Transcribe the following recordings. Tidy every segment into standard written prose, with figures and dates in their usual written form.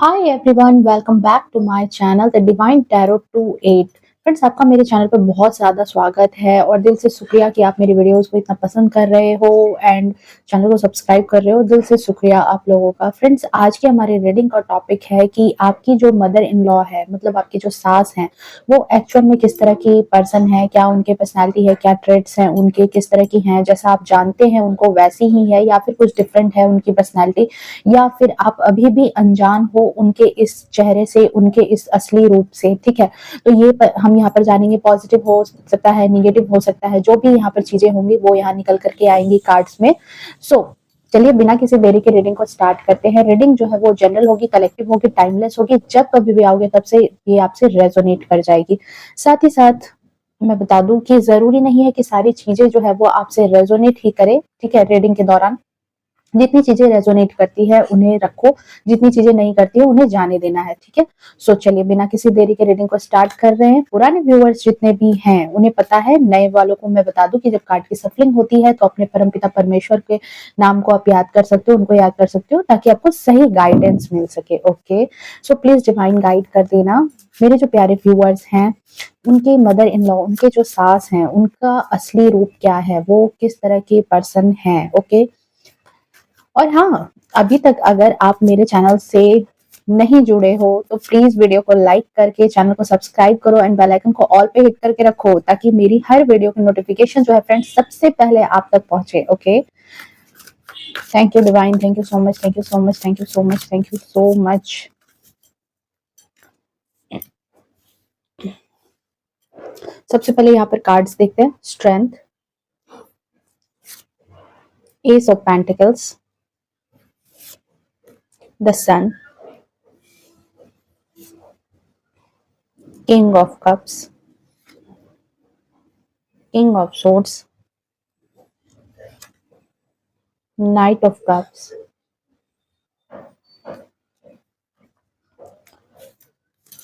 Hi everyone, welcome back to my channel the divine tarot 28। Friends, आपका मेरे channel पर बहुत ज़्यादा स्वागत है और दिल से शुक्रिया कि आप मेरी वीडियोस को इतना पसंद कर रहे हो एंड चैनल को सब्सक्राइब कर रहे हो। दिल से शुक्रिया आप लोगों का। फ्रेंड्स, आज की हमारी रीडिंग का टॉपिक है कि आपकी जो मदर इन लॉ है, मतलब आपकी जो सास हैं, वो एक्चुअल में किस तरह की पर्सन है, क्या उनके पर्सनैलिटी है, क्या ट्रेड्स हैं उनके, किस तरह की हैं, जैसा आप जानते हैं उनको वैसी ही है या फिर कुछ डिफरेंट है उनकी पर्सनैलिटी, या फिर आप अभी भी अनजान हो उनके इस चेहरे से, उनके इस असली रूप से। ठीक है, तो ये हम यहाँ पर जानेंगे। पॉजिटिव हो सकता है, निगेटिव हो सकता है, जो भी यहाँ पर चीजें होंगी वो यहाँ निकल करके आएंगी कार्ड्स में। चलिए बिना किसी देरी के रीडिंग को स्टार्ट करते हैं। रीडिंग जो है वो जनरल होगी, कलेक्टिव होगी, टाइमलेस होगी। जब कभी भी आओगे तब से ये आपसे रेजोनेट कर जाएगी। साथ ही साथ मैं बता दूं कि जरूरी नहीं है कि सारी चीजें जो है वो आपसे रेजोनेट ही करे। ठीक है, रीडिंग के दौरान जितनी चीजें रेजोनेट करती है उन्हें रखो, जितनी चीजें नहीं करती है उन्हें जाने देना है। ठीक है, चलिए बिना किसी देरी के रीडिंग को स्टार्ट कर रहे हैं। पुराने व्यूअर्स जितने भी हैं उन्हें पता है, नए वालों को मैं बता दूं कि जब कार्ड की सफलिंग होती है तो अपने परमपिता परमेश्वर के नाम को आप याद कर सकते हो, उनको याद कर सकते हो ताकि आपको सही गाइडेंस मिल सके। ओके, प्लीज डिवाइन गाइड कर देना। मेरे जो प्यारे व्यूअर्स हैं, उनके मदर इन लॉ, उनके जो सास हैं, उनका असली रूप क्या है, वो किस तरह के पर्सन है। ओके, और हाँ, अभी तक अगर आप मेरे चैनल से नहीं जुड़े हो तो प्लीज वीडियो को लाइक करके चैनल को सब्सक्राइब करो एंड बेल आइकन को ऑल पे हिट करके रखो ताकि मेरी हर वीडियो की नोटिफिकेशन जो है फ्रेंड्स सबसे पहले आप तक पहुंचे। Okay, thank you divine, thank you so much, thank you so much, thank you so much, thank you so much. सबसे पहले यहाँ पर कार्ड्स देखते हैं। Strength, ace of pentacles, the sun, king of cups, king of swords, knight of cups,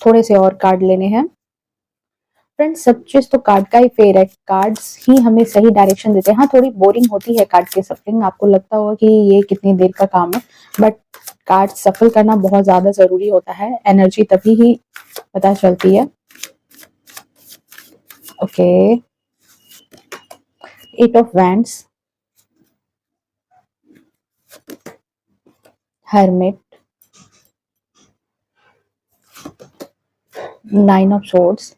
थोड़े से और card लेने हैं। फ्रेंड्स, सब चीज तो कार्ड का ही फेर है, कार्ड्स ही हमें सही डायरेक्शन देते हैं। हाँ, थोड़ी बोरिंग होती है कार्ड के सफलिंग, आपको लगता होगा कि ये कितनी देर का काम है, बट कार्ड सफल करना बहुत ज्यादा जरूरी होता है। एनर्जी तभी ही पता चलती है। Okay, eight of wands, hermit, nine of swords,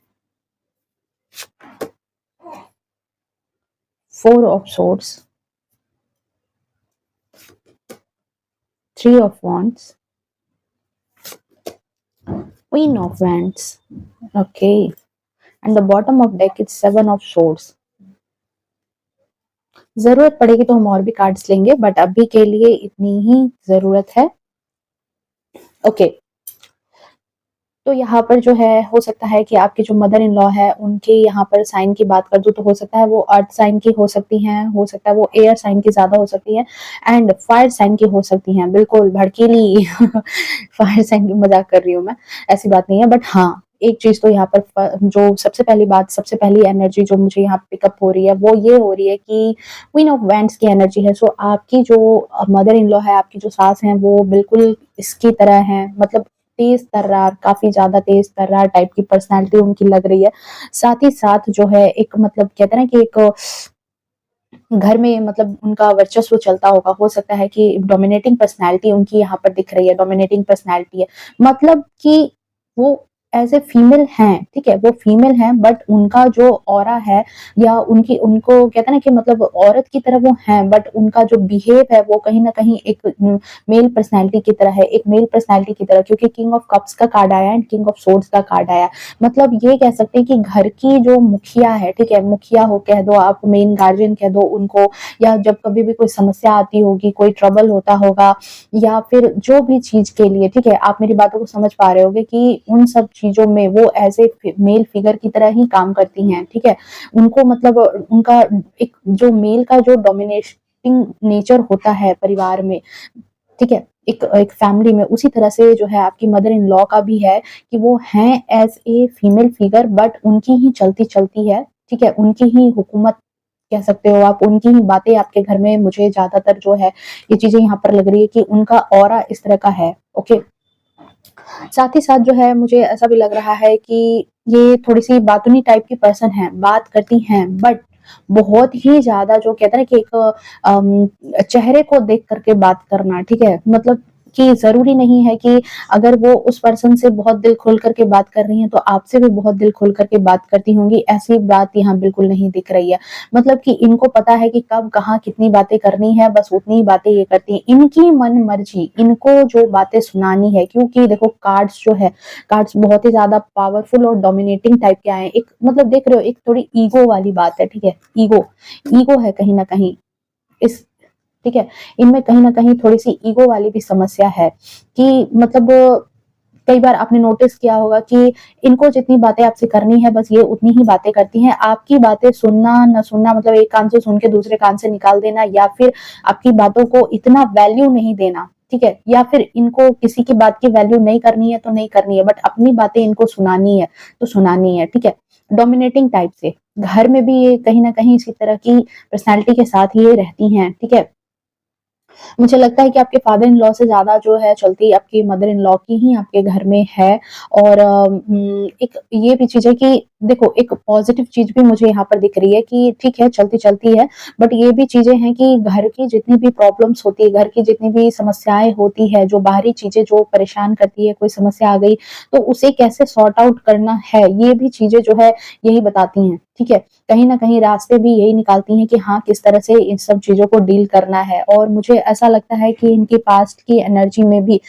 four of swords, three of wands, queen of wands. Okay, and the bottom of deck is seven of swords. जरूरत पड़ेगी तो हम और भी कार्ड्स लेंगे, बट अभी के लिए इतनी ही जरूरत है। ओके, तो यहाँ पर जो है हो सकता है कि आपकी जो मदर इन लॉ है उनके यहाँ पर साइन की बात कर दूं तो हो सकता है वो अर्थ साइन की हो सकती हैं, हो सकता है वो एयर साइन की ज्यादा हो सकती है एंड फायर साइन की हो सकती हैं। बिल्कुल भड़कीली फायर साइन की मजाक कर रही हूँ मैं, ऐसी बात नहीं है। बट हाँ, एक चीज तो यहाँ पर जो सबसे पहली बात, सबसे पहली एनर्जी जो मुझे यहाँ पिकअप हो रही है वो ये हो रही है कि क्वीन ऑफ वैंड्स की एनर्जी है। आपकी जो मदर इन लॉ है, आपकी जो सास है, वो बिल्कुल इसकी तरह है, मतलब तेज तर्रार, काफी ज्यादा तेज तर्रार टाइप की पर्सनालिटी उनकी लग रही है। साथ ही साथ जो है एक, मतलब कहते हैं ना कि एक घर में मतलब उनका वर्चस्व चलता होगा। हो सकता है कि डोमिनेटिंग पर्सनालिटी उनकी यहाँ पर दिख रही है, डोमिनेटिंग पर्सनालिटी है, मतलब कि वो एज ए फीमेल हैं। ठीक है, वो फीमेल हैं बट उनका जो ऑरा है या उनकी, उनको कहते हैं ना कि मतलब औरत की तरह वो हैं, बट उनका जो बिहेव है वो कहीं ना कहीं एक मेल पर्सनैलिटी की तरह है, एक मेल पर्सनैलिटी की तरह, क्योंकि किंग ऑफ कप्स का कार्ड आया एंड किंग ऑफ सोर्ड्स का कार्ड आया। मतलब ये कह सकते हैं कि घर की जो मुखिया है, ठीक है, मुखिया हो कह दो आप, मेन गार्जियन कह दो उनको, या जब कभी भी कोई समस्या आती होगी, कोई ट्रबल होता होगा, या फिर जो भी चीज के लिए, ठीक है, आप मेरी बातों को समझ पा रहे होगे कि उन सब चीजों में वो एज ए मेल फिगर की तरह ही काम करती हैं। ठीक है, उनको मतलब उनका एक जो मेल का जो डोमिनेटिंग नेचर होता है परिवार में, ठीक है, एक एक फैमिली में, उसी तरह से जो है आपकी मदर इन लॉ का भी है कि वो हैं as a female figure, but उनकी ही चलती चलती है। ठीक है, उनकी ही हुकूमत कह सकते हो आप, उनकी ही बातें आपके घर में, मुझे ज्यादातर जो है ये चीजें यहाँ पर लग रही है कि उनका ऑरा इस तरह का है। ओके, साथ ही साथ जो है मुझे ऐसा भी लग रहा है कि ये थोड़ी-सी बातूनी टाइप की पर्सन है, बात करती हैं बट बहुत ही ज़्यादा जो कहते हैं ना कि एक चेहरे को देख कर के बात करना, ठीक है? मतलब कि ज़रूरी नहीं है कि अगर वो उस पर्सन से बहुत दिल खोल कर के बात कर रही हैं, तो आपसे भी बहुत दिल खोल कर के बात करती होंगी, ऐसी बात यहाँ बिल्कुल नहीं दिख रही है। मतलब कि इनको पता है कि कब, कहाँ, कितनी बातें करनी है, बस उतनी ही बातें ये करती हैं। इनकी मन-मर्ज़ी, इनको जो बातें सुनानी है क्योंकि देखो कार्ड्स जो है, कार्ड्स बहुत ही ज़्यादा पावरफुल और डोमिनेटिंग टाइप के आए हैं। एक मतलब देख रहे हो एक थोड़ी ईगो वाली बात है, ठीक है? ईगो, ईगो है कहीं न कहीं इस ठीक है? इनमें कहीं न कहीं थोड़ी-सी ईगो वाली भी समस्या है कि मतलब कई बार आपने नोटिस किया होगा कि इनको जितनी बातें आपसे करनी है बस ये उतनी ही बातें करती हैं। आपकी बातें सुनना, ना सुनना मतलब एक कान से सुन के दूसरे कान से निकाल देना या फिर आपकी बातों को इतना वैल्यू नहीं देना, ठीक है? या फिर इनको किसी की बात की वैल्यू नहीं करनी है तो नहीं करनी है बट अपनी बातें इनको सुनानी है, तो सुनानी है, ठीक है? डोमिनेटिंग टाइप से। घर में भी ये कहीं न कहीं इसी तरह की पर्सनैलिटी के साथ ये रहती हैं, ठीक है? मुझे लगता है कि आपके फादर इन लॉ से ज़्यादा जो है चलती आपकी मदर इन लॉ की ही आपके घर में है और एक ये भी चीज़ है कि देखो एक पॉज़िटिव चीज़ भी मुझे यहाँ पर दिख रही है कि ठीक है, चलती-चलती है, बट ये भी चीज़ें हैं कि घर की जितनी भी प्रॉब्लम्स होती है, घर की जितनी भी समस्याएँ होती है, जो बाहरी चीज़ें जो परेशान करती है, कोई समस्या आ गई, तो उसे कैसे सॉर्ट आउट करना है, ये भी चीज़ें जो है यही बताती हैं, ठीक है? कहीं न कहीं रास्ते भी यही निकालती हैं कि हाँ, किस तरह से इन सब चीज़ों को डील करना है और मुझे ऐसा लगता है कि इनकी पास्ट की एनर्जी में भी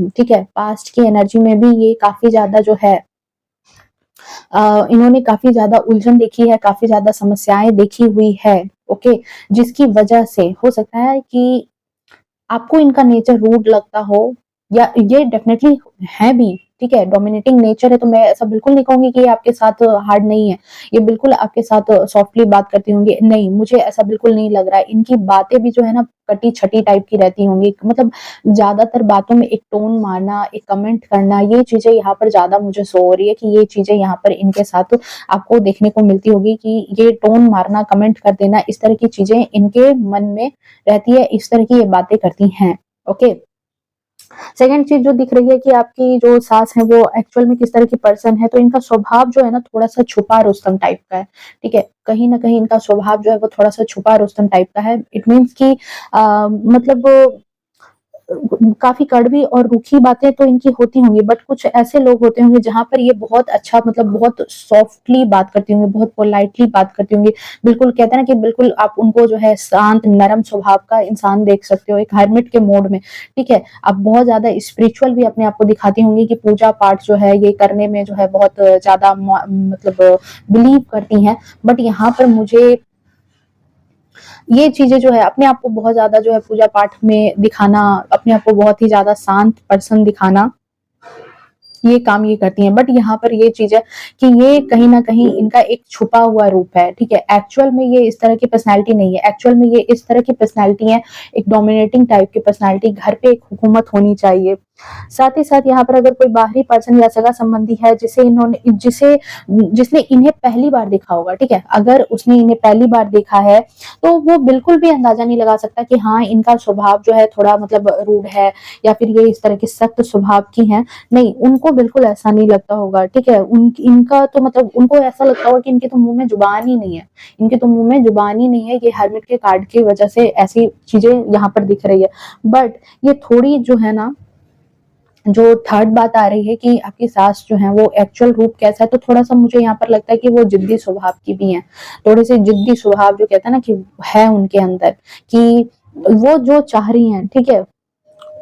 ठीक है, पास्ट की एनर्जी में भी ये काफ़ी ज़्यादा जो है इन्होंने काफ़ी ज़्यादा उलझन देखी है, काफ़ी ज़्यादा समस्याएँ देखी हुई है, ओके? जिसकी वजह से हो सकता है कि आपको इनका नेचर रूड लगता हो या ये डेफ़िनेटली है भी, ठीक है? डोमिनेटिंग नेचर है तो मैं ऐसा बिल्कुल नहीं कहूँगी कि ये आपके साथ हार्ड नहीं है। ये बिल्कुल आपके साथ सॉफ्टली बात करती होंगी। नहीं, मुझे ऐसा बिल्कुल नहीं लग रहा है। इनकी बातें भी जो है ना कटी-छटी टाइप की रहती होंगी। मतलब ज़्यादातर बातों में एक टोन मारना, एक कमेंट करना, ये चीज़ें यहाँ पर ज़्यादा मुझे शो हो रही है कि ये चीज़ें यहाँ पर इनके साथ आपको देखने को मिलती होगी कि ये टोन मारना, कमेंट कर देना, इस तरह की चीज़ें इनके मन में रहती है, इस तरह की ये बातें करती हैं। ओके? सेकंड चीज़ जो दिख रही है कि आपकी जो सास है वो एक्चुअल में किस तरह की पर्सन है, तो इनका स्वभाव जो है ना थोड़ा-सा छुपा रुस्तम टाइप का है, ठीक है? कहीं न कहीं इनका स्वभाव जो है वो थोड़ा-सा छुपा रुस्तम टाइप का है। इट मीन्स कि मतलब काफ़ी कड़वी और रूखी बातें तो इनकी होती होंगी बट कुछ ऐसे लोग होते होंगे जहाँ पर ये बहुत अच्छा मतलब बहुत सॉफ्टली बात करती होंगी, बहुत पोलाइटली बात करती होंगी। बिल्कुल कहते हैं ना कि बिल्कुल आप उनको जो है शांत, नरम स्वभाव का इंसान देख सकते हो, एक हर्मिट के मोड में, ठीक है? आप बहुत ज़्यादा स्पिरिचुअल भी अपने आप को दिखाती होंगी कि पूजा-पाठ जो है ये करने में जो है बहुत ज़्यादा मतलब बिलीव करती हैं। बट यहाँ पर मुझे ये चीज़ें जो है अपने आप को बहुत ज़्यादा जो है पूजा-पाठ में दिखाना, अपने आप को बहुत ही ज़्यादा शांत पर्सन दिखाना, ये काम ये करती हैं। बट यहाँ पर ये चीज़ है कि ये कहीं न कहीं इनका एक छुपा हुआ रूप है, ठीक है? एक्चुअल में ये इस तरह की पर्सनैलिटी नहीं है। एक्चुअल में ये इस तरह की पर्सनैलिटी है, एक डोमिनेटिंग टाइप की पर्सनैलिटी, घर पे एक हुकूमत होनी चाहिए। साथ ही साथ यहाँ पर अगर कोई बाहरी पर्सन या सगा-संबंधी है जिसने इन्हें पहली बार देखा होगा, ठीक है? अगर उसने इन्हें पहली बार देखा है, तो वो बिल्कुल भी अंदाज़ा नहीं लगा सकता कि हाँ, इनका स्वभाव जो है थोड़ा मतलब रूड है या फिर ये इस तरह के सख्त स्वभाव की हैं। नहीं, उनको बिल्कुल ऐसा नहीं लगता होगा, ठीक है? इनका तो मतलब उनको ऐसा लगता होगा कि इनके तो मुँह में ज़ुबान ही नहीं है। इनके तो मुँह में ज़ुबान ही नहीं है, ये हर्मिट के कार्ड की वज़ह से ऐसी चीज़ें यहाँ पर दिख रही है। बट ये थोड़ी जो है ना जो थर्ड बात आ रही है कि आपकी सास जो है वो एक्चुअल रूप कैसा है, तो थोड़ा-सा मुझे यहाँ पर लगता है कि वो ज़िद्दी स्वभाव की भी हैं। थोड़े-से ज़िद्दी स्वभाव जो कहते हैं ना कि है उनके अंदर कि वो जो चाह रही हैं, ठीक है?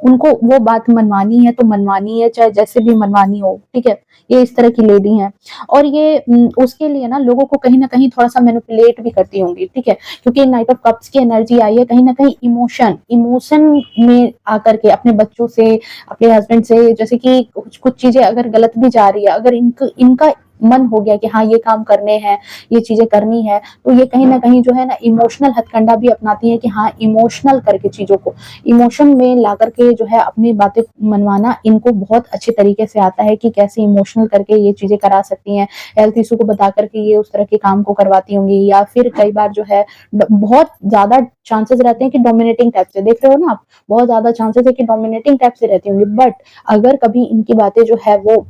उनको वो बात मनवानी है तो मनवानी है, चाहे जैसे भी मनवानी हो, ठीक है? ये इस तरह की लेडी हैं और ये उसके लिए ना लोगों को कहीं न कहीं थोड़ा-सा मैनिपुलेट भी करती होंगी, ठीक है? क्योंकि नाइट ऑफ कप्स की एनर्जी आई है, कहीं न कहीं इमोशन में आकर के अपने बच्चों से, अपने हस्बैंड से जैसे कि कुछ-कुछ चीज़ें अगर गलत भी जा रही है, अगर इनका मन हो गया कि हाँ ये काम करने हैं, ये चीजें करनी है, तो ये कहीं ना कहीं जो है ना इमोशनल हथकंडा भी अपनाती है कि हाँ इमोशनल करके चीजों को इमोशन में ला करके जो है अपनी बातें मनवाना इनको बहुत अच्छे तरीके से आता है कि कैसे इमोशनल करके ये चीजें करा सकती हैं। हेल्थ इशू को बता करके ये उस तरह के काम को करवाती होंगी, या फिर कई बार जो है बहुत ज्यादा चांसेस रहते हैं कि डोमिनेटिंग टाइप से, देख रहे हो ना आप, बहुत ज्यादा चांसेस है कि डोमिनेटिंग टाइप से रहती होंगी। बट अगर कभी इनकी बातें जो है वो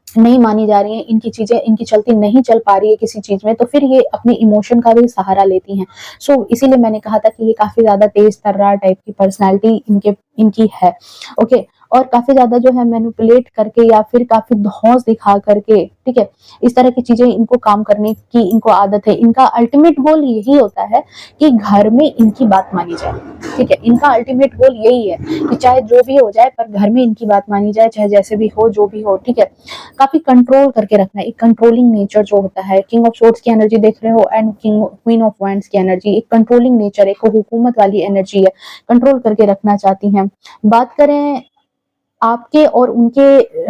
नहीं मानी जा रही हैं, इनकी चीजें इनकी चलती नहीं चल पा रही है किसी चीज में, तो फिर ये अपने इमोशन का भी सहारा लेती हैं। इसीलिए मैंने कहा था कि ये काफी ज्यादा तेज तर्रार टाइप की पर्सनैलिटी इनकी है। ओके, और काफी ज्यादा जो है मैनिपुलेट करके या फिर काफी धौंस दिखा करके, ठीक है, इस तरह की चीजें इनको काम करने की इनको आदत है। इनका अल्टीमेट गोल यही होता है कि घर में इनकी बात मानी जाए, ठीक है, इनका अल्टीमेट गोल यही है कि चाहे जो भी हो जाए पर घर में इनकी बात मानी जाए, चाहे जैसे भी हो जो भी हो, ठीक है। काफी कंट्रोल करके रखना, एक कंट्रोलिंग नेचर जो होता है, किंग ऑफ सोर्ड्स की एनर्जी देख रहे हो and king queen of wands की एनर्जी, एक कंट्रोलिंग नेचर, एक हुकूमत वाली एनर्जी है, कंट्रोल करके रखना चाहती हैं। बात करें आपके और उनके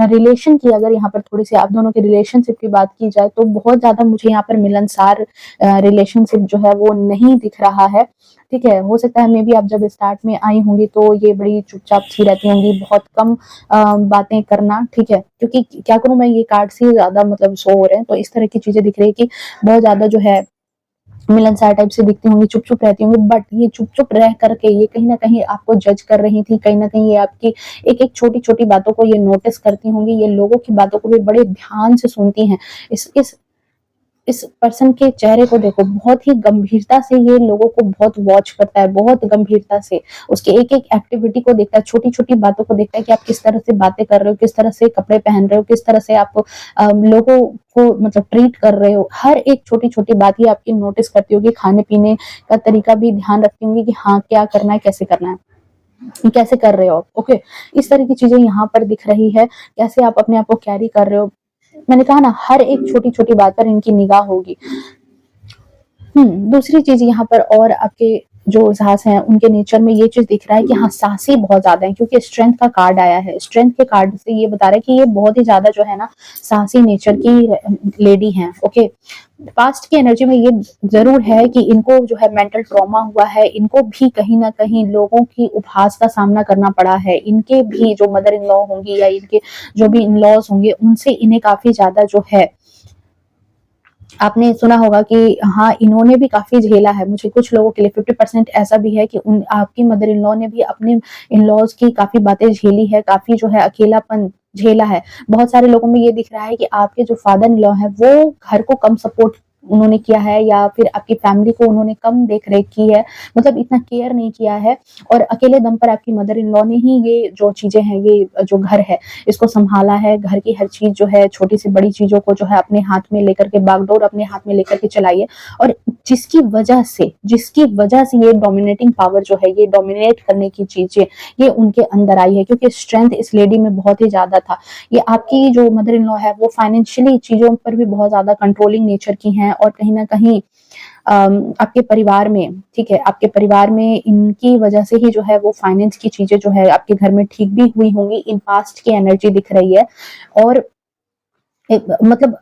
रिलेशन की, अगर यहाँ पर थोड़ी सी आप दोनों के रिलेशनशिप की बात की जाए, तो बहुत ज्यादा मुझे यहाँ पर मिलनसार रिलेशनशिप जो है वो नहीं दिख रहा है, ठीक है। हो सकता है मे बी आप जब स्टार्ट में आई होंगी तो ये बड़ी चुपचाप सी रहती होंगी, बहुत कम बातें करना, ठीक है, क्योंकि क्या करूं मैं, ये कार्ड से ज्यादा मतलब शो हो रहे हैं, तो इस तरह की चीजें दिख रही है कि बहुत ज्यादा जो है मिलनसार टाइप से दिखती होंगी, चुप चुप रहती होंगी, बट ये चुप चुप रह करके ये कहीं ना कहीं आपको जज कर रही थी, कहीं ना कहीं ये आपकी एक एक छोटी छोटी बातों को ये नोटिस करती होंगी, ये लोगों की बातों को भी बड़े ध्यान से सुनती हैं। इस पर्सन के चेहरे को देखो, बहुत ही गंभीरता से ये लोगों को बहुत वॉच करता है, बहुत गंभीरता से उसके एक एक एक्टिविटी को देखता है, छोटी छोटी बातों को देखता है कि आप किस तरह से बातें कर रहे हो, किस तरह से कपड़े पहन रहे हो, किस तरह से आप लोगों को मतलब ट्रीट कर रहे हो, हर एक छोटी छोटी बात ये आपकी नोटिस करती होगी। खाने पीने का तरीका भी ध्यान रखती होंगी कि हाँ क्या करना है, कैसे करना है, कैसे कर रहे हो आप, ओके, इस तरह की चीजें यहाँ पर दिख रही है, कैसे आप अपने आप को कैरी कर रहे हो। मैंने कहा ना हर एक छोटी छोटी बात पर इनकी निगाह होगी। दूसरी चीज यहाँ पर और आपके जो साहस हैं उनके नेचर में ये चीज दिख रहा है कि हाँ साहसी बहुत ज्यादा है, क्योंकि स्ट्रेंथ का कार्ड आया है। स्ट्रेंथ के कार्ड से ये बता रहा है कि ये बहुत ही ज्यादा जो है ना साहसी नेचर की लेडी हैं। ओके, पास्ट की एनर्जी में ये जरूर है कि इनको जो है मेंटल ट्रॉमा हुआ है, इनको भी कहीं ना कहीं लोगों की उपहास का सामना करना पड़ा है, इनके भी जो मदर इन लॉ होंगी या इनके जो भी इन लॉज होंगे उनसे इन्हें काफी ज्यादा जो है, आपने सुना होगा कि हाँ इन्होंने भी काफी झेला है। मुझे कुछ लोगों के लिए 50% ऐसा भी है कि उन आपकी मदर इन लॉ ने भी अपने इन लॉज की काफी बातें झेली है, काफी जो है अकेलापन झेला है। बहुत सारे लोगों में ये दिख रहा है कि आपके जो फादर इन लॉ है वो घर को कम सपोर्ट उन्होंने किया है, या फिर आपकी फैमिली को उन्होंने कम देख रेख की है, मतलब इतना केयर नहीं किया है, और अकेले दम पर आपकी मदर इन लॉ ने ही ये जो चीजें हैं, ये जो घर है इसको संभाला है। घर की हर चीज जो है, छोटी से बड़ी चीजों को जो है अपने हाथ में लेकर के, बागडोर अपने हाथ में लेकर के चलाई है, और जिसकी वजह से ये डोमिनेटिंग पावर जो है, ये डोमिनेट करने की चीजें ये उनके अंदर आई है, क्योंकि स्ट्रेंथ इस लेडी में बहुत ही ज्यादा था। ये आपकी जो मदर इन लॉ है वो फाइनेंशियली चीजों पर भी बहुत ज्यादा कंट्रोलिंग नेचर की हैं, और कहीं ना कहीं आपके परिवार में, ठीक है, आपके परिवार में इनकी वजह से ही जो है वो फाइनेंस की चीजें जो है आपके घर में ठीक भी हुई होंगी। इन पास्ट की एनर्जी दिख रही है, और मतलब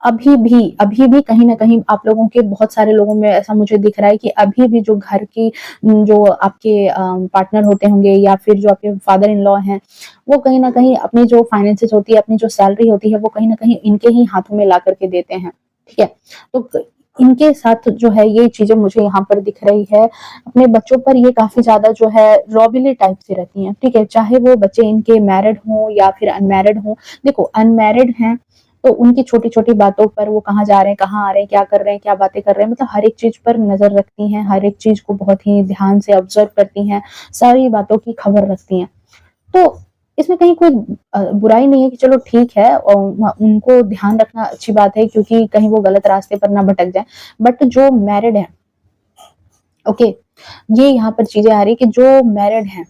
अभी भी कहीं ना कहीं आप लोगों के, बहुत सारे लोगों में ऐसा मुझे दिख रहा है कि अभी भी जो घर की जो आपके पार्टनर होते होंगे या फिर जो आपके फादर इन लॉ हैं, वो कहीं ना कहीं अपनी जो फाइनेंसेस होती है, अपनी जो सैलरी होती है, वो कहीं ना कहीं इनके ही हाथों में ला करके देते हैं, ठीक है। तो इनके साथ जो है ये चीजें मुझे यहाँ पर दिख रही है। अपने बच्चों पर ये काफी ज्यादा जो है रॉबिली टाइप से रहती हैं, ठीक है, चाहे वो बच्चे इनके मैरिड हों या फिर अनमैरिड हों। देखो अनमैरिड हैं तो उनकी छोटी छोटी बातों पर, वो कहाँ जा रहे हैं, कहाँ आ रहे हैं, क्या कर रहे हैं, क्या बातें कर रहे हैं, मतलब हर एक चीज पर नजर रखती हैं, हर एक चीज को बहुत ही ध्यान से ऑब्जर्व करती हैं, सारी बातों की खबर रखती हैं। तो इसमें कहीं कोई बुराई नहीं है कि चलो ठीक है, और उनको ध्यान रखना अच्छी बात है, क्योंकि कहीं वो गलत रास्ते पर ना भटक जाए। बट जो मैरिड है, ओके, ये यहाँ पर चीजें आ रही कि जो मैरिड हैं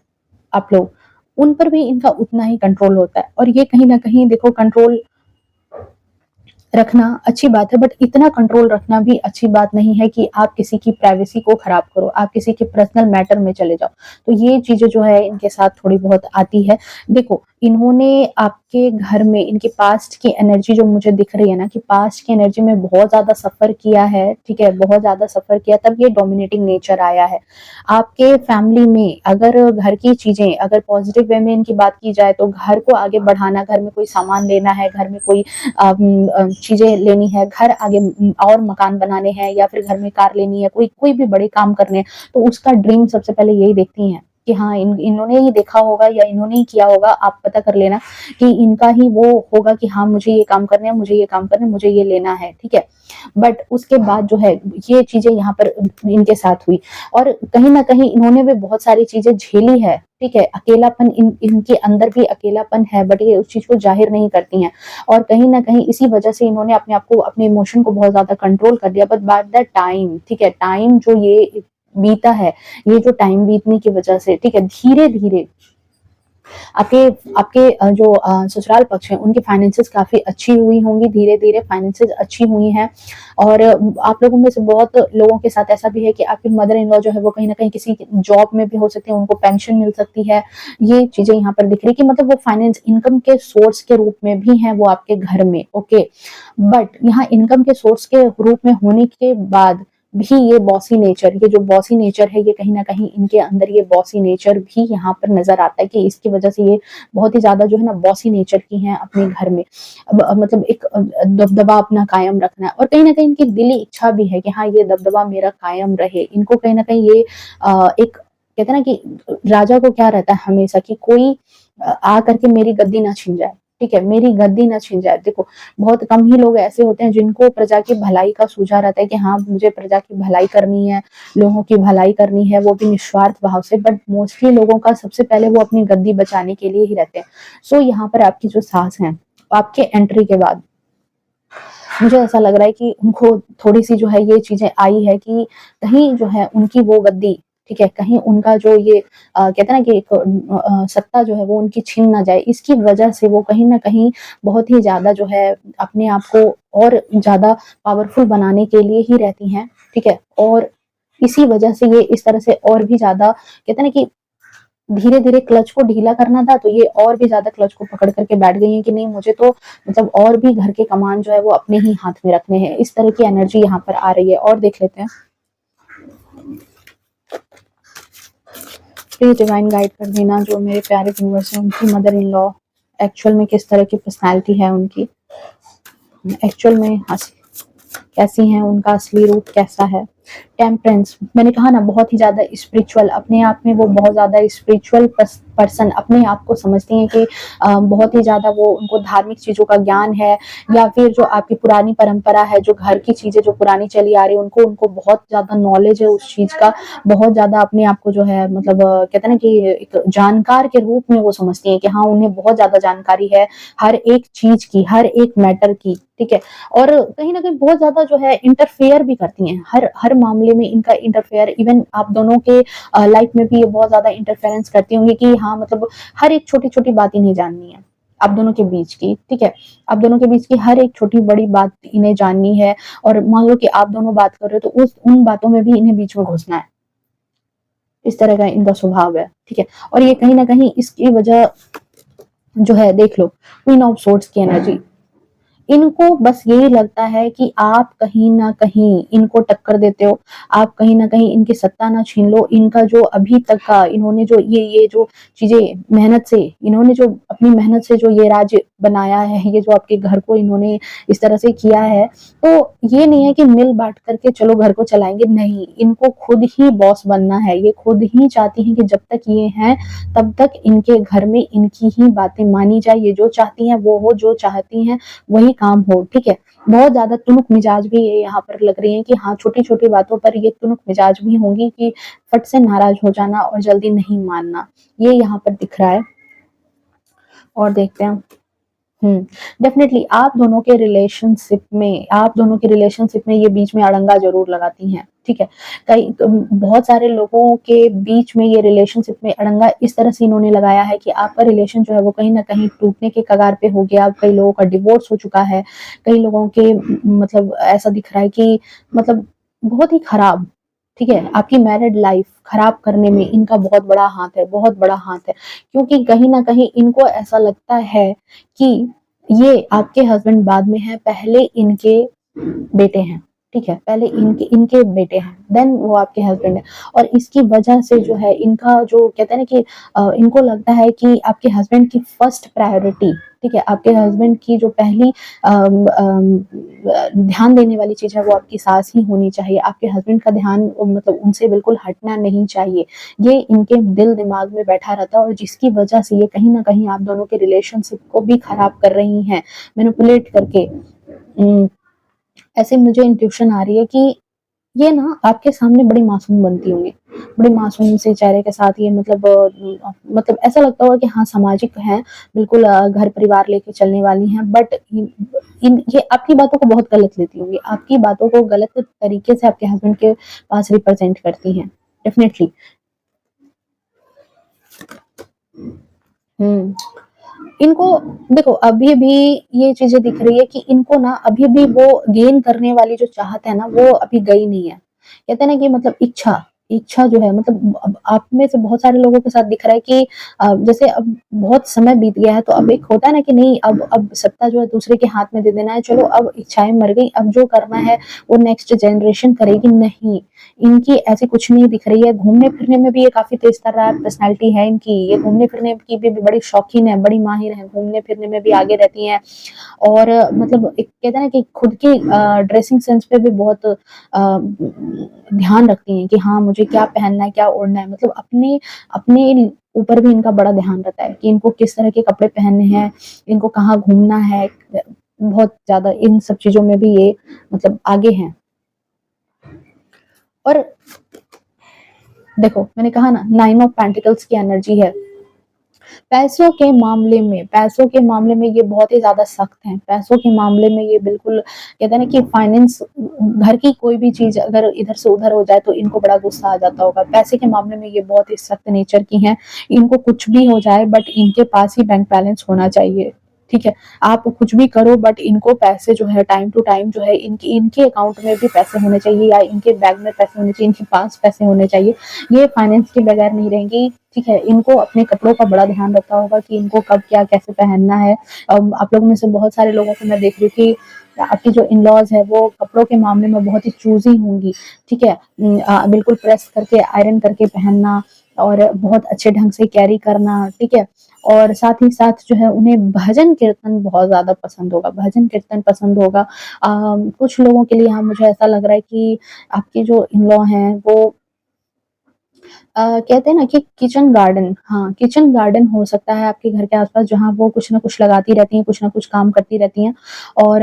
आप लोग, उन पर भी इनका उतना ही कंट्रोल होता है, और ये कहीं ना कहीं देखो कंट्रोल रखना अच्छी बात है, बट इतना कंट्रोल रखना भी अच्छी बात नहीं है कि आप किसी की प्राइवेसी को खराब करो, आप किसी के पर्सनल मैटर में चले जाओ। तो ये चीजें जो है इनके साथ थोड़ी बहुत आती है। देखो, इन्होंने आपके घर में इनकी पास्ट की एनर्जी जो मुझे दिख रही है ना, कि पास्ट की एनर्जी में बहुत ज्यादा सफर किया है, ठीक है, बहुत ज्यादा सफर किया, तब ये डोमिनेटिंग नेचर आया है। आपके फैमिली में अगर घर की चीजें, अगर पॉजिटिव वे में इनकी बात की जाए, तो घर को आगे बढ़ाना, घर में कोई सामान लेना है, घर में कोई चीजें लेनी है, घर आगे और मकान बनाने हैं, या फिर घर में कार लेनी है, कोई कोई भी बड़े काम करने हैं, तो उसका ड्रीम सबसे पहले यही देखती हैं कि हाँ, इन्होंने ही देखा होगा या इन्होंने ही किया होगा। आप पता कर लेना कि इनका ही वो होगा कि हाँ, मुझे ये काम करने हैं, मुझे ये काम करने, मुझे ये लेना है, ठीक है। बट उसके बाद जो है ये चीजें यहाँ पर इनके साथ हुई, और कहीं ना कहीं इन्होंने भी बहुत सारी चीजें झेली है, ठीक है। अकेलापन इनके अंदर भी अकेलापन है, बट ये उस चीज को जाहिर नहीं करती हैं, और कहीं ना कहीं इसी वजह से इन्होंने अपने आप को, अपने इमोशन को बहुत ज्यादा कंट्रोल कर दिया। बट बाय द टाइम, ठीक है, टाइम जो ये बीता है, ये जो टाइम बीतने की वजह से, ठीक है, धीरे धीरे आपके आपके जो ससुराल पक्ष है, उनकी फाइनेंसेस काफी अच्छी हुई होंगी, धीरे धीरे फाइनेंसेस अच्छी हुई हैं। और आप लोगों में से बहुत लोगों के साथ ऐसा भी है कि आपकी मदर इन लॉ जो है वो कहीं ना कहीं किसी जॉब में भी हो सकती है, उनको पेंशन मिल सकती है। ये चीजें यहाँ पर दिख रही कि मतलब वो फाइनेंस इनकम के सोर्स के रूप में भी है वो आपके घर में, ओके। बट यहाँ इनकम के सोर्स के रूप में होने के बाद भी ये बॉसी नेचर, ये जो बॉसी नेचर है, ये कहीं ना कहीं इनके अंदर ये बॉसी नेचर भी यहाँ पर नजर आता है, कि इसकी वजह से ये बहुत ही ज्यादा जो है ना बॉसी नेचर की हैं अपने घर में। मतलब एक दबदबा अपना कायम रखना है, और कहीं ना कहीं इनकी दिली इच्छा भी है कि हाँ, ये दबदबा मेरा कायम रहे। इनको कहीं ना कहीं ये एक कहते हैं ना कि राजा को क्या रहता है हमेशा, कि कोई आ करके मेरी गद्दी ना छीन जाए, ठीक है, मेरी गद्दी ना छीन जाए। देखो, बहुत कम ही लोग ऐसे होते हैं जिनको प्रजा की भलाई का सूझा रहता है कि हाँ, मुझे प्रजा की भलाई करनी है, लोगों की भलाई करनी है, वो भी निस्वार्थ भाव से। बट मोस्टली लोगों का सबसे पहले वो अपनी गद्दी बचाने के लिए ही रहते हैं। सो यहाँ पर आपकी जो सास है, आपके एंट्री के बाद मुझे ऐसा लग रहा है कि उनको थोड़ी सी जो है ये चीजें आई है कि कहीं जो है उनकी वो गद्दी, ठीक है, कहीं उनका जो ये कहते हैं ना कि एक सत्ता जो है वो उनकी छीन ना जाए, इसकी वजह से वो कहीं ना कहीं बहुत ही ज्यादा जो है अपने आप को और ज्यादा पावरफुल बनाने के लिए ही रहती हैं, ठीक है। और इसी वजह से ये इस तरह से और भी ज्यादा कहते हैं ना कि धीरे धीरे क्लच को ढीला करना था, तो ये और भी ज्यादा क्लच को पकड़ करके बैठ गई है कि नहीं, मुझे तो मतलब और भी घर के कमान जो है वो अपने ही हाथ में रखने हैं। इस तरह की एनर्जी यहाँ पर आ रही है। और देख लेते हैं, प्लीज डिवाइन गाइड कर देना जो मेरे प्यारे व्यूअर्स हैं, उनकी मदर इन लॉ एक्चुअल में किस तरह की पर्सनैलिटी है उनकी, एक्चुअल में कैसी है, उनका असली रूप कैसा है। टेम्परेंस, मैंने कहा ना, बहुत ही ज्यादा स्पिरिचुअल, अपने आप में वो बहुत ज्यादा स्पिरिचुअल पर्सन अपने आप को समझती हैं कि बहुत ही ज्यादा वो, उनको धार्मिक चीजों का ज्ञान है, या फिर जो आपकी पुरानी परंपरा है, जो घर की चीजें जो पुरानी चली आ रही है, उनको उनको बहुत ज्यादा नॉलेज है उस चीज का, बहुत ज्यादा अपने आप को जो है मतलब कहते हैं ना कि एक जानकार के रूप में वो समझती हैं कि हाँ, उन्हें बहुत ज्यादा जानकारी है हर एक चीज की, हर एक मैटर की, ठीक है। और कहीं ना कहीं बहुत ज्यादा जो है इंटरफेयर भी करती हैं, हर हर मामले में इनका इंटरफेयर, इवन आप दोनों के लाइफ में भी ये बहुत ज्यादा इंटरफेरेंस करती होंगी कि हाँ, मतलब हर एक छोटी छोटी बात इन्हें जाननी है आप दोनों के बीच की, ठीक है। आप दोनों के बीच की हर एक छोटी बड़ी बात इन्हें जाननी है, और मान लो कि आप दोनों बात कर रहे हो तो उन बातों में भी इन्हें बीच में घुसना है। इस तरह का इनका स्वभाव है, ठीक है। और ये कहीं ना कहीं इसकी वजह जो है, देख लो, क्वीन ऑफ सोर्ड्स की एनर्जी, इनको बस यही लगता है कि आप कहीं ना कहीं इनको टक्कर देते हो, आप कहीं ना कहीं इनकी सत्ता ना छीन लो। इनका जो अभी तक का इन्होंने जो ये जो चीजें मेहनत से, इन्होंने जो अपनी मेहनत से जो ये राज्य बनाया है, ये जो आपके घर को इन्होंने इस तरह से किया है, तो ये नहीं है कि मिल बांट करके चलो घर को चलाएंगे, नहीं, इनको खुद ही बॉस बनना है। ये खुद ही चाहती हैं कि जब तक ये हैं तब तक इनके घर में इनकी ही बातें मानी जाए, ये जो चाहती हैं वो हो, जो चाहती हैं वही काम हो, ठीक है। बहुत ज्यादा तुनुक मिजाज भी ये यहाँ पर लग रही है कि हाँ, छोटी छोटी बातों पर ये तुनुक मिजाज भी होंगी कि फट से नाराज हो जाना और जल्दी नहीं मानना, ये यहाँ पर दिख रहा है। और देखते हैं, डेफ़िनेटली आप दोनों के रिलेशनशिप में ये बीच में अड़ंगा ज़रूर लगाती हैं, ठीक है? बहुत सारे लोगों के बीच में ये रिलेशनशिप में अड़ंगा इस तरह से इन्होंने लगाया है कि आपका रिलेशन जो है वो कहीं न कहीं टूटने के कगार पे हो गया, कई लोगों का डिवोर्स हो चुका है, कई लोगों के मतलब ऐसा दिख रहा है कि मतलब बहुत ही खराब, ठीक है? आपकी मैरिड लाइफ़ खराब करने में इनका बहुत बड़ा हाथ है, बहुत बड़ा हाथ है। क्योंकि कहीं न कहीं इनको ऐसा लगता है कि ये आपके हस्बैंड बाद में हैं, पहले इनके बेटे हैं, ठीक है? पहले इनके इनके बेटे हैं, देन वो आपके हस्बैंड हैं और इसकी वजह से जो है इनका जो कहते हैं ना कि इनको लगता है कि आपके हस्बैंड की फर्स्ट प्रायोरिटी, ठीक है? आपके हस्बैंड की जो पहली ध्यान देने वाली चीज़ है वो आपकी सास ही होनी चाहिए। आपके हस्बैंड का ध्यान मतलब उनसे बिल्कुल हटना नहीं चाहिए। ये इनके दिल-दिमाग में बैठा रहता है और जिसकी वजह से ये कहीं न कहीं आप दोनों के रिलेशनशिप को भी खराब कर रही हैं, मैनिपुलेट करके। उम, ऐसे मुझे इंट्यूशन आ रही है कि ये ना आपके सामने बड़ी मासूम बनती होंगी, बड़े मासूम से चेहरे के साथ ये मतलब ऐसा लगता होगा कि हाँ, सामाजिक हैं, बिल्कुल घर परिवार लेके चलने वाली हैं, बट इन ये आपकी बातों को बहुत गलत लेती होंगी, आपकी बातों को गलत तरीके से आपके हस्बैंड के पास रिप्रेज़ेंट करती हैं, डेफ़िनेटली। हुँ। इनको देखो अभी भी ये चीज़ें दिख रही है कि इनको ना अभी भी वो गेन करने वाली जो चाहत है ना, वो अभी गई नहीं है। कहते हैं ना कि मतलब इच्छा इच्छा जो है मतलब अब आप में से बहुत सारे लोगों के साथ दिख रहा है कि जैसे अब बहुत समय बीत गया है, तो अब एक होता है ना कि नहीं अब सत्ता जो है दूसरे के हाथ में दे देना है, चलो अब इच्छाएँ मर गई, अब जो करना है वो नेक्स्ट जनरेशन करेगी, नहीं। इनकी ऐसी कुछ नहीं दिख रही है, घूमने-फिरने में भी ये काफ़ी तेज़-तर्रार पर्सनैलिटी है इनकी, ये घूमने-फिरने की भी बड़ी शौकीन है, बड़ी माहिर हैं, घूमने-फिरने में भी आगे रहती हैं और मतलब एक कहते हैं ना कि खुद की ड्रेसिंग सेंस पे भी बहुत ध्यान रखती हैं कि हाँ, मुझे क्या पहनना है, क्या ओढ़ना है, मतलब अपने अपने ऊपर भी इनका बड़ा ध्यान रहता है कि इनको किस तरह के कपड़े पहनने हैं, इनको कहाँ घूमना है, बहुत ज़्यादा इन सब चीज़ों में भी ये मतलब आगे हैं। और देखो मैंने कहा ना 9 ऑफ पेंटिकल्स की एनर्जी है। पैसों के मामले में ये बहुत ही ज़्यादा सख्त हैं। पैसों के मामले में ये बिल्कुल कहते हैं ना कि फाइनेंस घर की कोई भी चीज़ अगर इधर से उधर हो जाए तो इनको बड़ा गुस्सा आ जाता होगा। पैसे के मामले में ये बहुत ही सख्त नेचर की हैं। इनको कुछ भी हो जाए बट इनके पास ही बैंक बैलेंस होना चाहिए। ठीक है? आप कुछ भी करो बट इनको पैसे जो है टाइम टू टाइम जो है इनके इनके अकाउंट में भी पैसे होने चाहिए या इनके बैग में पैसे होने चाहिए, इनके पास पैसे होने चाहिए। ये फाइनेंस के बगैर नहीं रहेंगी, ठीक है? इनको अपने कपड़ों का बड़ा ध्यान रखना होगा कि इनको कब क्या कैसे पहनना है। आप लोगों में से बहुत सारे लोगों को मैं देख रही हूँ कि आपकी जो इन-लॉज़ है वो कपड़ों के मामले में बहुत ही चूज़ी होंगी, ठीक है? बिल्कुल प्रेस करके आयरन करके पहनना और बहुत अच्छे ढंग से कैरी करना, ठीक है? और साथ ही साथ जो है उन्हें भजन-कीर्तन बहुत ज़्यादा पसंद होगा, भजन-कीर्तन पसंद होगा। कुछ लोगों के लिए हाँ, मुझे ऐसा लग रहा है कि आपके जो इन-लॉ हैं वो कहते हैं ना कि किचन गार्डन हाँ, किचन गार्डन हो सकता है आपके घर के आस-पास जहाँ वो कुछ न कुछ लगाती रहती हैं, कुछ न कुछ काम करती रहती हैं और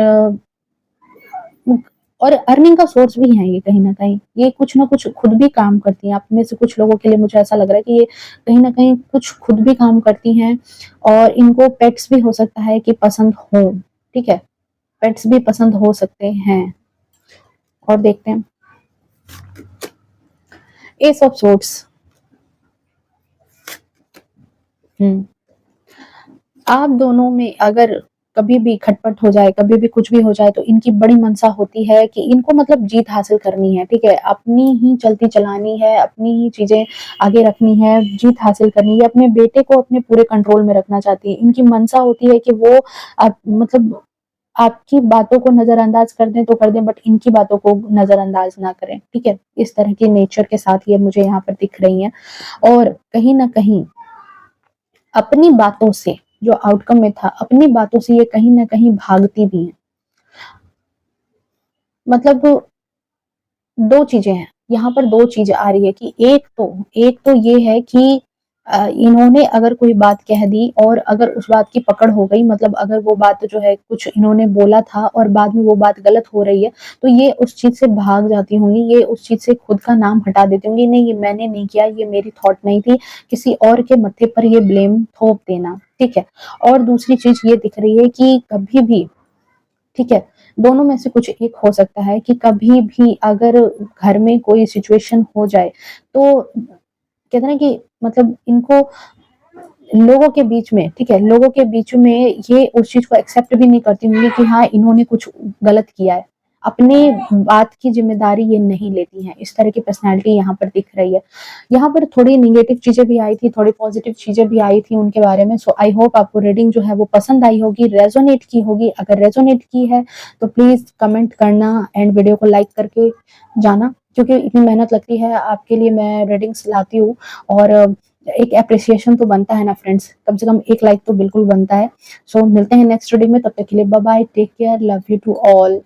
और अर्निंग का सोर्स भी है ये कहीं न कहीं। ये कुछ न कुछ खुद भी काम करती हैं। आप में से कुछ लोगों के लिए मुझे ऐसा लग रहा है कि ये कहीं न कहीं कुछ खुद भी काम करती हैं और इनको पेट्स भी हो सकता है कि पसंद हों, ठीक है? पेट्स भी पसंद हो सकते हैं और देखते हैं। एस ऑफ सोर्ड्स हुँ। आप दोनों में अगर कभी भी खटपट हो जाए, कभी भी कुछ भी हो जाए तो इनकी बड़ी मंशा होती है कि इनको मतलब जीत हासिल करनी है, ठीक है? अपनी ही चलती चलानी है, अपनी ही चीज़ें आगे रखनी है, जीत हासिल करनी है, अपने बेटे को अपने पूरे कंट्रोल में रखना चाहती है। इनकी मंशा होती है कि वो आप मतलब आपकी बातों को नज़रअंदाज कर दें तो कर दें बट इनकी बातों को नज़रअंदाज ना करें, ठीक है? इस तरह के नेचर के साथ ये मुझे यहाँ पर दिख रही हैं और कहीं न कहीं अपनी बातों से जो आउटकम में था, अपनी बातों से ये कहीं न कहीं भागती भी हैं। मतलब 2 चीज़ें हैं, यहाँ पर 2 चीज़ें आ रही है कि एक तो ये है कि इन्होंने अगर कोई बात कह दी और अगर उस बात की पकड़ हो गई, मतलब अगर वो बात जो है कुछ इन्होंने बोला था और बाद में वो बात गलत हो रही है, तो ये उस चीज़ से भाग जाती होंगी, ये उस चीज़ से खुद का नाम हटा देती होंगी, नहीं ये मैंने नहीं किया, ये मेरी थॉट नहीं थी, किसी और के मत्थे पर ये ब्लेम थोप देना, ठीक है। और दूसरी चीज़ ये दिख रही है कि कभी भी, ठीक है, दोनों में से कुछ एक हो सकता है कि कभी भी अगर घर में कोई सिचुएशन हो जाए, तो कहते हैं ना कि मतलब इनको लोगों के बीच में, ठीक है, लोगों के बीच में ये उस चीज़ को एक्सेप्ट भी नहीं करती होंगी कि हाँ, इन्होंने कुछ गलत किया है। अपनी बात की ज़िम्मेदारी ये नहीं लेती हैं। इस तरह की पर्सनैलिटी यहाँ पर दिख रही है। यहाँ पर थोड़ी नेगेटिव चीज़ें भी आई थी, थोड़ी पॉज़िटिव चीज़ें भी आई थी उनके बारे में। सो आई होप आपको रीडिंग जो है वो पसंद आई होगी, रेज़ोनेट की होगी। अगर रेज़ोनेट की है तो प्लीज़ कमेंट करना एंड वीडियो को लाइक करके जाना, क्योंकि इतनी मेहनत लगती है आपके लिए, मैं रीडिंग्स लाती हूँ और एक एप्रिसिएशन तो बनता है ना फ्रेंड्स, कम से कम एक लाइक तो बिल्कुल बनता है। सो मिलते हैं नेक्स्ट वीडियो में, तब तक के लिए bye bye, take care, love you to all.